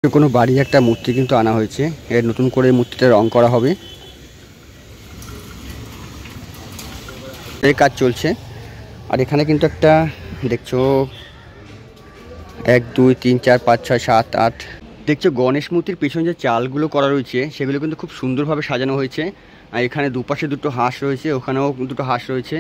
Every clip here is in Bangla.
কোনো বাড়ি একটা মূর্তি কিন্তু আনা হয়েছে, এর নতুন করে মূর্তিটা রং করা হবে, এর কাজ চলছে। আর এখানে কিন্তু একটা দেখছো 1 2 3 4 5 6 7 8 দেখছো গণেশ মূর্তির পেছনে যে চালগুলো করা রয়েছে সেগুলো কিন্তু খুব সুন্দরভাবে সাজানো হয়েছে। আর এখানে দুপাশে দুটো হাঁস রয়েছে, ওখানেও দুটো হাঁস রয়েছে।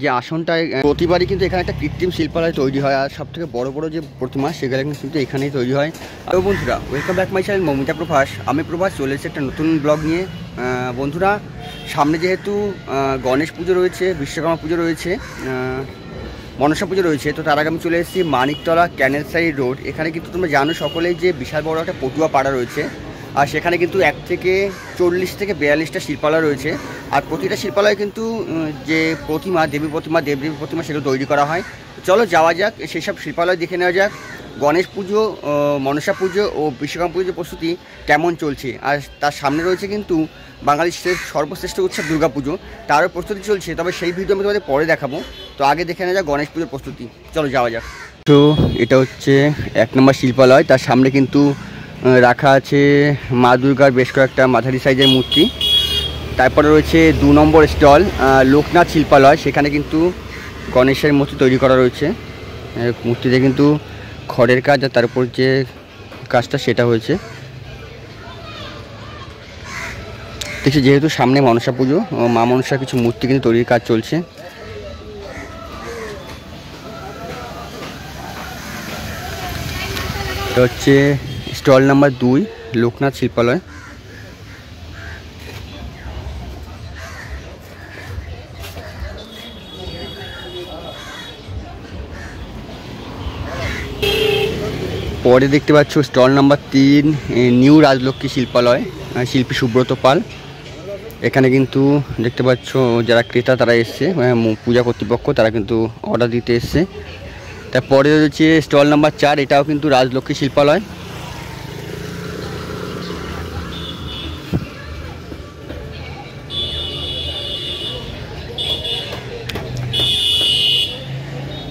যে আসনটায় প্রতিবারই কিন্তু এখানে একটা কৃত্রিম শিল্পালয় তৈরি হয়, আর সব থেকে বড় বড় যে প্রতিমা সেগুলো কিন্তু এখানেই তৈরি হয়। আর বন্ধুরা, welcome back my channel Moumita Prabhas. আমি প্রভাস চলে এসেছি একটা নতুন ব্লগ নিয়ে। বন্ধুরা, সামনে যেহেতু গণেশ পুজো রয়েছে, বিশ্বকর্মা পুজো রয়েছে, মনসা পুজো রয়েছে, তো তার আগে আমি চলে এসেছি মানিকতলা ক্যানেল সাইড রোড। এখানে কিন্তু তোমরা জানো সকলেই যে বিশাল বড় একটা পটুয়া পাড়া রয়েছে, আর সেখানে কিন্তু 1 থেকে 40 থেকে 42টা শিল্পালয় রয়েছে। আর প্রতিটা শিল্পালয়ে কিন্তু যে প্রতিমা, দেবী প্রতিমা, দেবদেবী প্রতিমা সেগুলো তৈরি করা হয়। চলো যাওয়া যাক, সেই সব শিল্পালয় দেখে নেওয়া যাক। গণেশ পুজো, মনসা পুজো ও বিশ্বকর্মা পুজোর প্রস্তুতি কেমন চলছে। আর তার সামনে রয়েছে কিন্তু বাঙালির সর্বশ্রেষ্ঠ উৎসব দুর্গা পুজো, তারও প্রস্তুতি চলছে। তবে সেই ভিডিও আমি তোমাদের পরে দেখাবো। তো আগে দেখে নেওয়া যাক গণেশ পুজোর প্রস্তুতি। চলো যাওয়া যাক। তো এটা হচ্ছে 1 নম্বর শিল্পালয়, তার সামনে কিন্তু রাখা আছে মা দুর্গার বেশ কয়েকটা মাঝারি সাইজের মূর্তি। তারপরে রয়েছে 2 নম্বর স্টল লোকনাথ শিল্পালয়, সেখানে কিন্তু গণেশের মূর্তি তৈরি করা রয়েছে। মূর্তিতে কিন্তু খড়ের কাজ, আর তার উপর যে কাজটা সেটা হয়েছে। দেখছি যেহেতু সামনে মনসা পুজো, মা মনসার কিছু মূর্তি কিন্তু তৈরির কাজ চলছে। এটা হচ্ছে স্টল নাম্বার 2 লোকনাথ শিল্পালয়। পরে দেখতে পাচ্ছ স্টল নাম্বার 3 নিউ রাজলক্ষ্মী শিল্পালয়, শিল্পী সুব্রত পাল। এখানে কিন্তু দেখতে পাচ্ছ যারা ক্রেতা তারা এসছে, পূজা কর্তৃপক্ষ তারা কিন্তু অর্ডার দিতে এসছে। তারপরে রয়েছে স্টল নাম্বার 4, এটাও কিন্তু রাজলক্ষ্মী শিল্পালয়।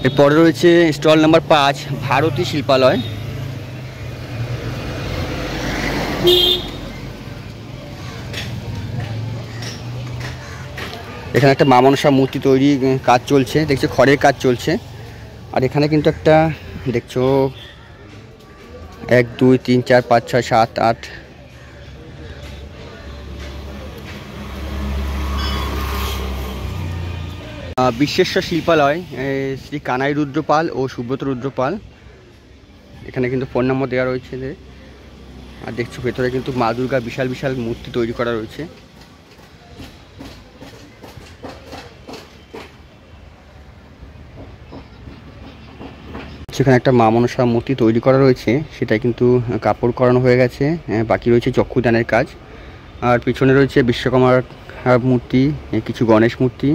এরপরে রয়েছে স্টল নাম্বার 5 ভারতী শিল্পালয়। এখানে একটা মা মনসা মূর্তি তৈরি কাজ চলছে, দেখছো খড়ের কাজ চলছে। আর এখানে কিন্তু একটা দেখছো 1 2 3 4 5 6 7 8 বিশ্বেশ্বর শিল্পালয়, শ্রী কানাই রুদ্রপাল ও সুব্রত রুদ্রপাল। এখানে কিন্তু ফোন নম্বর দেওয়া রয়েছে। আর দেখছো ভেতরে কিন্তু মা দুর্গা বিশাল বিশাল মূর্তি তৈরি করা রয়েছে। সেখানে একটা মা মনসা মূর্তি তৈরি করা রয়েছে, সেটা কিন্তু কাপড় করানো হয়ে গেছে, বাকি রয়েছে চক্ষুদানের কাজ। আর পিছনে রয়েছে বিশ্বকর্মার মূর্তি, কিছু গণেশ মূর্তি।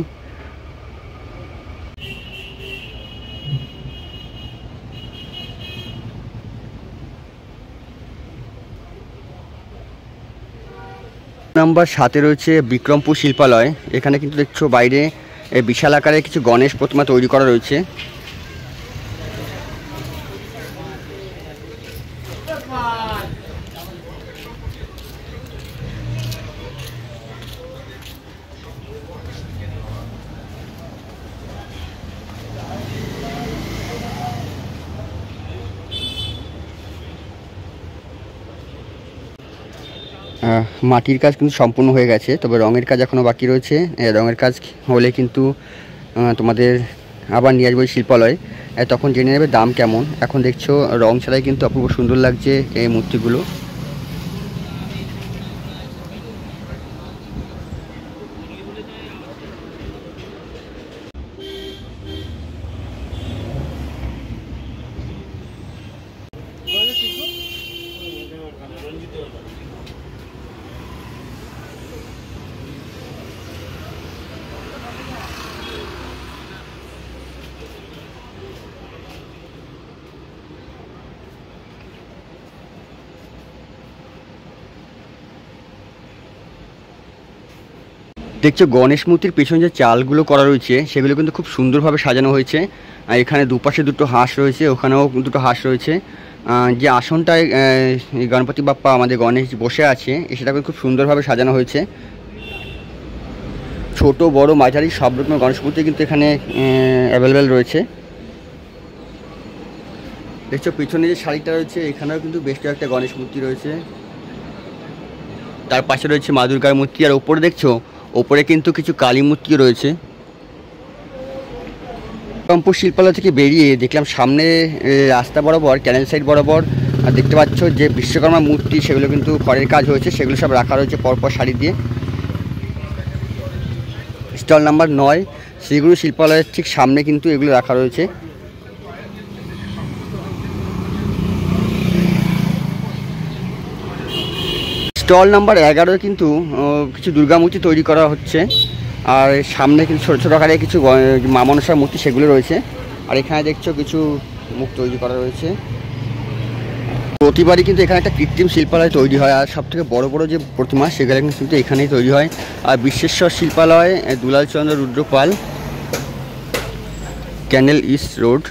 নাম্বার 7 রয়েছে বিক্রমপুর শিল্পালয়। এখানে কিন্তু দেখছো বাইরে বিশাল আকারে কিছু গণেশ প্রতিমা তৈরি করা রয়েছে। মাটির কাজ কিন্তু সম্পূর্ণ হয়ে গেছে, তবে রঙের কাজ এখনও বাকি রয়েছে। রঙের কাজ হলে কিন্তু তোমাদের আবার নিয়ে আসবো শিল্পালয়, তখন জেনে নেবে দাম কেমন। এখন দেখছো রং ছাড়াই কিন্তু অপূর্ব সুন্দর লাগছে এই মূর্তিগুলো। দেখছো গণেশ মূর্তির পেছনে যে চালগুলো করা রয়েছে সেগুলো কিন্তু খুব সুন্দরভাবে সাজানো হয়েছে। আর এখানে দুপাশে দুটো হাঁস রয়েছে, ওখানেও দুটো হাঁস রয়েছে। যে আসনটায় গণপতি বাপ্পা আমাদের গণেশ বসে আছে সেটাকে খুব সুন্দরভাবে সাজানো হয়েছে। ছোট বড় মাঝারি সব রকমের গণেশ মূর্তি কিন্তু এখানে অ্যাভেলেবেল রয়েছে। দেখছো পিছনে যে শাড়িটা রয়েছে এখানেও কিন্তু বেশ কয়েকটা গণেশ মূর্তি রয়েছে, তার পাশে রয়েছে মা দুর্গার মূর্তি, আর ওপরে দেখছো ওপরে কিন্তু কিছু কালী মূর্তিও রয়েছে। রামপুর শিল্পালয় থেকে বেরিয়ে দেখলাম সামনে রাস্তা বরাবর ক্যানেল সাইড বরাবর দেখতে পাচ্ছ যে বিশ্বকর্মা মূর্তি, সেগুলো কিন্তু খড়ের কাজ হয়েছে, সেগুলো সব রাখা রয়েছে পরপর সারি দিয়ে। স্টল নাম্বার 9 শ্রীগুরু শিল্পালয়ের ঠিক সামনে কিন্তু এগুলো রাখা রয়েছে। স্টল নাম্বার 11 কিন্তু কিছু দুর্গা মূর্তি তৈরি করা হচ্ছে, আর সামনে কিন্তু ছোটো ছোটো আকারে কিছু মা মনসার মূর্তি সেগুলো রয়েছে। আর এখানে দেখছো কিছু মুখ তৈরি করা রয়েছে। প্রতিবারই কিন্তু এখানে একটা কৃত্রিম শিল্পালয় তৈরি হয়, আর সবথেকে বড় বড় যে প্রতিমা সেগুলো কিন্তু এখানেই তৈরি হয়। আর Bishweshwar Shilpalaya Dulalchandra Rudrapal, canal east road.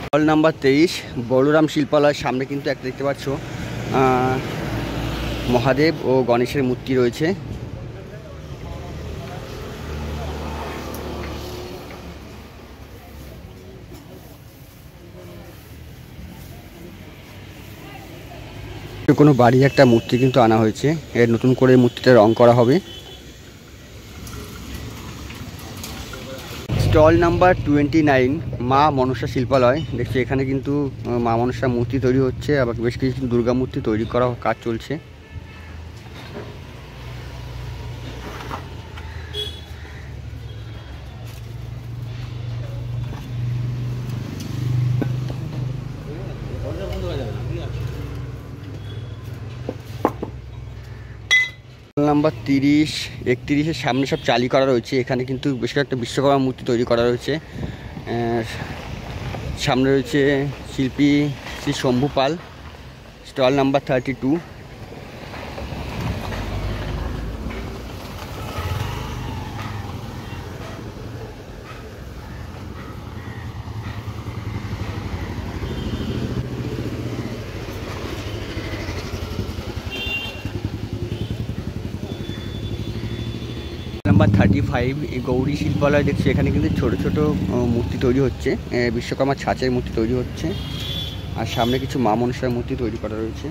Stall number 23 Balaram শিল্পালয়ের সামনে কিন্তু একটা দেখতে পাচ্ছ মহাদেব ও গণেশের মূর্তি রয়েছে। কোনো বাড়ি একটা মূর্তি কিন্তু আনা হয়েছে, এর নতুন করে মূর্তিটা রং করা হবে। স্টল নাম্বার 29 মা মনসা শিল্পালয়। দেখছি এখানে কিন্তু মা মনসা মূর্তি তৈরি হচ্ছে, আবার বেশ কিছু দুর্গা মূর্তি তৈরি করা কাজ চলছে। নাম্বার 30 31-এর সামনে সব চালি করা রয়েছে, এখানে কিন্তু বেশ কয়েকটা বিশ্বকর্মা মূর্তি তৈরি করা রয়েছে। সামনে রয়েছে শিল্পী শ্রী শম্ভু পাল। স্টল নাম্বার 32 নাম্বার 35 এই গৌরী শিল্পালয়। দেখছি এখানে কিন্তু ছোট ছোট মূর্তি তৈরি হচ্ছে, বিশ্বকর্মার ছাঁচের মূর্তি তৈরি হচ্ছে, আর সামনে কিছু মা মনসার মূর্তি তৈরি করা রয়েছে।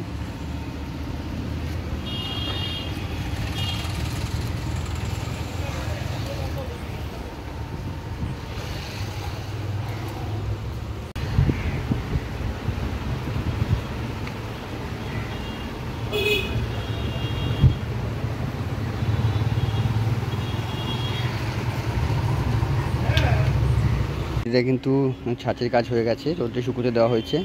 এটা কিন্তু ছাঁচের কাজ হয়ে গেছে, রোদ্রে শুকোতে দেওয়া হয়েছে।